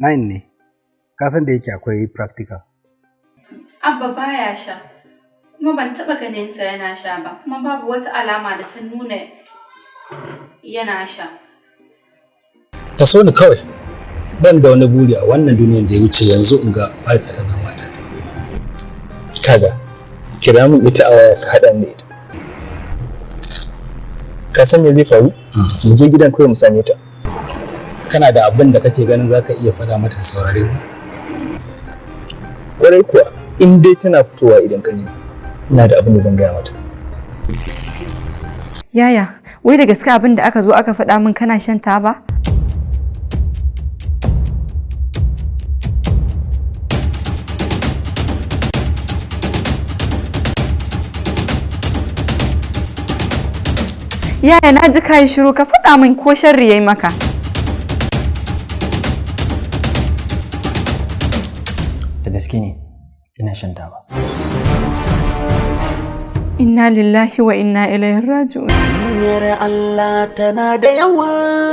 9 ne. Ka san da yake akwai practical. Abba baya sha. Kuma ban taɓa ganin sa yana sha ba. Kuma babu wata alama da ta nuna yana sha. Ta so ni kawai. Ban da wani buri a wannan duniyar da ya wuce yanzu in ga Farisa ta zama da ta. Kaga, kira min ita a waya ka haɗa ni ita. Ka san me zai faru? Mu je gidan kawai mu same ta. Kana da abin da kake ganin zaka iya faɗa mata saurare mu? Kwarai kuwa, in dai tana fitowa idan ka ji, ina da abin da zan gaya mata. Yaya, wai da gaske abin da aka zo aka faɗa min kana shan taba? Yaya, na ji kayi shiru, ka faɗa min ko sharri yayi maka. Da gaske ne, ina shan taba. Inna lillahi wa inna ilaihi raji'un. Allah tana da yawa.